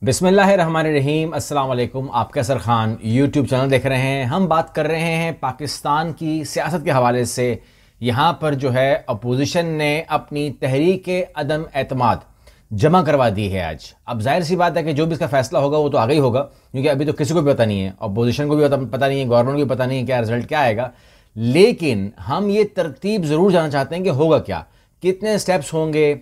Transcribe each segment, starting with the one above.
बिस्मिल्लाहिर्रहमानिर्रहीम। अस्सलाम वालेकुम। आपका असर खान यूट्यूब चैनल देख रहे हैं। हम बात कर रहे हैं पाकिस्तान की सियासत के हवाले से। यहाँ पर जो है अपोजिशन ने अपनी तहरीक अदम एतमाद जमा करवा दी है आज। अब जाहिर सी बात है कि जो भी इसका फैसला होगा वो तो आगे ही होगा, क्योंकि अभी तो किसी को भी पता नहीं है, अपोजिशन को भी पता नहीं है, गवर्नमेंट को भी पता नहीं है क्या रिजल्ट क्या आएगा। लेकिन हम ये तरतीब ज़रूर जानना चाहते हैं कि होगा क्या, कितने स्टेप्स होंगे,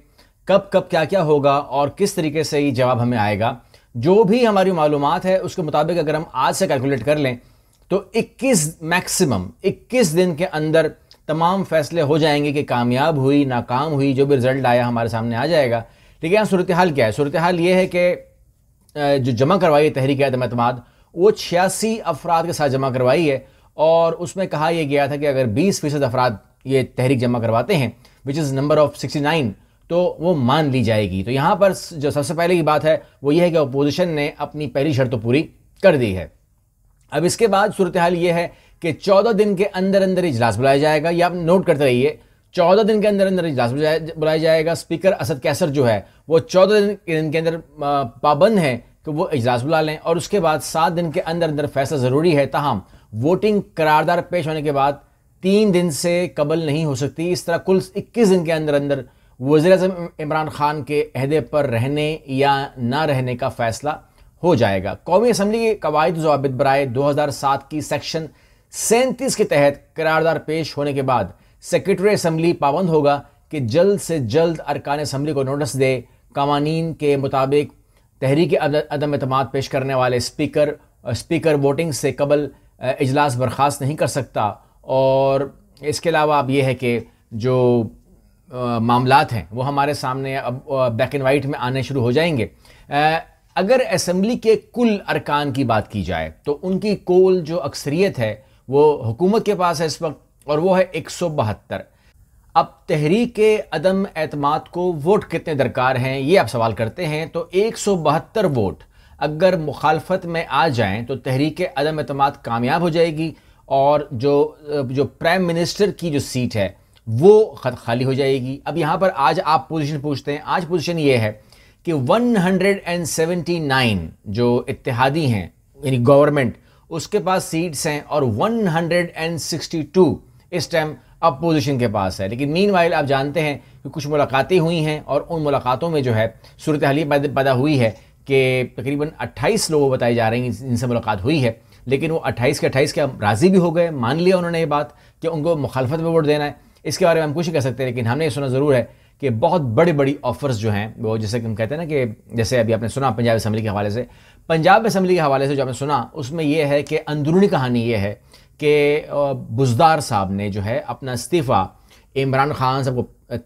कब कब क्या क्या होगा और किस तरीके से ये जवाब हमें आएगा। जो भी हमारी मालूमात है उसके मुताबिक अगर हम आज से कैलकुलेट कर लें तो 21 दिन के अंदर तमाम फैसले हो जाएंगे कि कामयाब हुई नाकाम हुई, जो भी रिजल्ट आया हमारे सामने आ जाएगा। ठीक है, यहाँ सूरत हाल क्या है? सूरत हाल ये है कि जो जमा करवाई तहरीक अदम एतमाद वो 86 अफराद के साथ जमा करवाई है, और उसमें कहा यह गया था कि अगर 20% अफराद ये तहरीक जमा करवाते हैं, विच इज़ नंबर ऑफ 69, तो वो मान ली जाएगी। तो यहाँ पर जो सबसे पहले की बात है वो ये है कि अपोजिशन ने अपनी पहली शर्त तो पूरी कर दी है। अब इसके बाद सूरत हाल ये है कि 14 दिन के अंदर अंदर इजलास बुलाया जाएगा। ये आप नोट करते रहिए, 14 दिन के अंदर अंदर इजलास बुलाया जाएगा। स्पीकर असद कैसर जो है वो 14 दिन के अंदर पाबंद है कि वो इजलास बुला लें, और उसके बाद 7 दिन के अंदर अंदर फैसला ज़रूरी है। ताहम वोटिंग करारदार पेश होने के बाद 3 दिन से कबल नहीं हो सकती। इस तरह कुल 21 दिन के अंदर अंदर वज़ीर-ए-आज़म इमरान खान के अहदे पर रहने या ना रहने का फैसला हो जाएगा। कौमी असम्बली के कवायद ज़वाबित बराए 2007 की सेक्शन 37 के तहत करारदार पेश होने के बाद सेक्रेटरी असम्बली पाबंद होगा कि जल्द से जल्द अरकान असम्बली को नोटिस दे। कवानीन के मुताबिक तहरीक अदम एतमाद पेश करने वाले स्पीकर वोटिंग से कबल इजलास बर्खास्त नहीं कर सकता। और इसके अलावा अब यह है कि जो मामलात हैं वो हमारे सामने अब ब्लैक एंड वाइट में आने शुरू हो जाएंगे। अगर असम्बली के कुल अरकान की बात की जाए तो उनकी कुल जो अक्सरियत है वो हुकूमत के पास है इस वक्त, और वो है 172। अब तहरीक अदम एतमाद को वोट कितने दरकार हैं ये आप सवाल करते हैं, तो 172 वोट अगर मुखालफत में आ जाएं तो तहरीक अदम एतमाद कामयाब हो जाएगी, और जो प्राइम मिनिस्टर की जो सीट है वो खाली हो जाएगी। अब यहाँ पर आज आप पोजीशन पूछते हैं, आज पोजीशन ये है कि 179 जो इत्तेहादी हैं यानी गवर्नमेंट उसके पास सीट्स हैं, और 162 इस टाइम अपोजिशन के पास है। लेकिन मीनवाइल आप जानते हैं कि कुछ मुलाकातें हुई हैं, और उन मुलाकातों में जो है सूरत हाल पैदा हुई है कि तकरीबन 28 लोग बताए जा रहे हैं जिनसे मुलाकात हुई है। लेकिन वो 28 के 28 क्या राज़ी भी हो गए, मान लिया उन्होंने ये बात कि उनको मुखालफत में वोट देना है। इसके बारे में हम कुछ नहीं कह सकते, लेकिन हमने ये सुना ज़रूर है कि बहुत बड़ी बड़ी ऑफर्स जो हैं वो, जैसे कि हम कहते हैं ना कि जैसे अभी आपने सुना पंजाब असम्बली के हवाले से, पंजाब असम्बली के हवाले से जो आपने सुना उसमें यह है कि अंदरूनी कहानी ये है कि बुज़दार साहब ने जो है अपना इस्तीफ़ा इमरान खान साहब को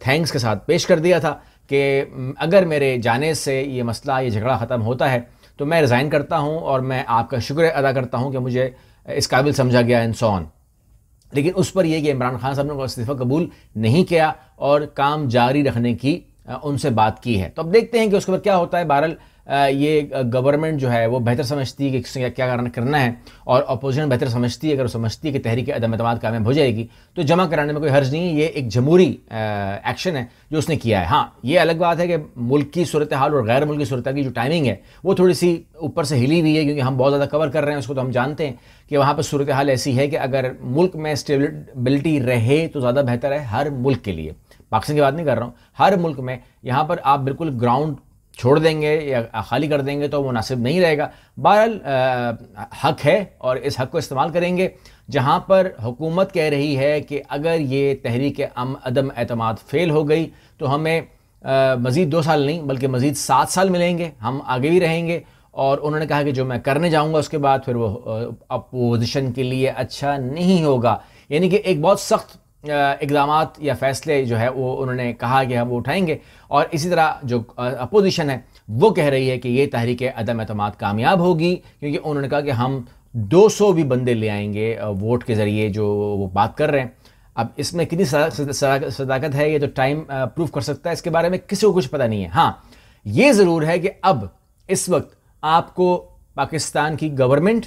थैंक्स के साथ पेश कर दिया था कि अगर मेरे जाने से ये मसला ये झगड़ा ख़त्म होता है तो मैं रिज़ाइन करता हूँ, और मैं आपका शुक्र अदा करता हूँ कि मुझे इस काबिल समझा गया एंड सो ऑन। लेकिन उस पर यह कि इमरान खान साहब ने इस्तीफ़ा कबूल नहीं किया और काम जारी रखने की उनसे बात की है। तो अब देखते हैं कि उसके बाद क्या होता है। बहरहाल ये गवर्नमेंट जो है वो बेहतर समझती है कि क्या करना है, और अपोजिशन बेहतर समझती है, अगर वो समझती है कि तहरीक अदम एतमाद कामयाब हो जाएगी तो जमा कराने में कोई हर्ज नहीं है। ये एक जमहूरी एक्शन है जो उसने किया है। हाँ, ये अलग बात है कि मुल्क की सूरत हाल और गैर मुल्की सूरत हाल की जो टाइमिंग है वो थोड़ी सी ऊपर से हिली हुई है, क्योंकि हम बहुत ज़्यादा कवर कर रहे हैं उसको। तो हम जानते हैं कि वहाँ पर सूरत हाल ऐसी है कि अगर मुल्क में स्टेबिलिटी रहे तो ज़्यादा बेहतर है हर मुल्क के लिए। पाकिस्तान की बात नहीं कर रहा हूँ, हर मुल्क में। यहाँ पर आप बिल्कुल ग्राउंड छोड़ देंगे या खाली कर देंगे तो मुनासिब नहीं रहेगा। बहरहाल हक है और इस हक को इस्तेमाल करेंगे। जहाँ पर हुकूमत कह रही है कि अगर ये तहरीक अदम एतमाद फेल हो गई तो हमें मज़ीद 2 साल नहीं बल्कि मज़ीद 7 साल मिलेंगे, हम आगे भी रहेंगे। और उन्होंने कहा कि जो मैं करने जाऊँगा उसके बाद फिर वो अपोजिशन के लिए अच्छा नहीं होगा। यानी कि एक बहुत सख्त इक़दामात या फ़ैसले जो है वो उन्होंने कहा कि हम वो उठाएंगे। और इसी तरह जो अपोजिशन है वो कह रही है कि ये तहरीक अदम एतमाद कामयाब होगी, क्योंकि उन्होंने कहा कि हम 200 भी बंदे ले आएंगे वोट के ज़रिए जो वो बात कर रहे हैं। अब इसमें कितनी सदाकत है ये तो टाइम प्रूव कर सकता है, इसके बारे में किसी को कुछ पता नहीं है। हाँ, ये ज़रूर है कि अब इस वक्त आपको पाकिस्तान की गवर्नमेंट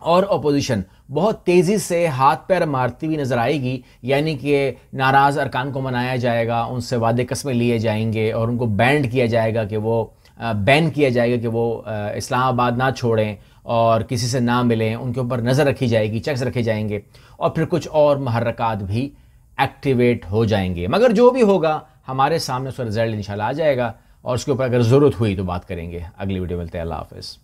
और अपोजिशन बहुत तेज़ी से हाथ पैर मारती हुई नज़र आएगी। यानी कि नाराज़ अरकान को मनाया जाएगा, उनसे वादे कस्में लिए जाएंगे और उनको बैंड किया जाएगा कि वो बैन किया जाएगा कि वो इस्लामाबाद ना छोड़ें और किसी से ना मिलें, उनके ऊपर नज़र रखी जाएगी, चेक्स रखे जाएंगे और फिर कुछ और महर्रकात भी एक्टिवेट हो जाएंगे। मगर जो भी होगा हमारे सामने उसका रिजल्ट इंशाल्लाह आ जाएगा और उसके ऊपर अगर ज़रूरत हुई तो बात करेंगे। अगली वीडियो मिलते हैं। अल्लाह हाफ़िज़।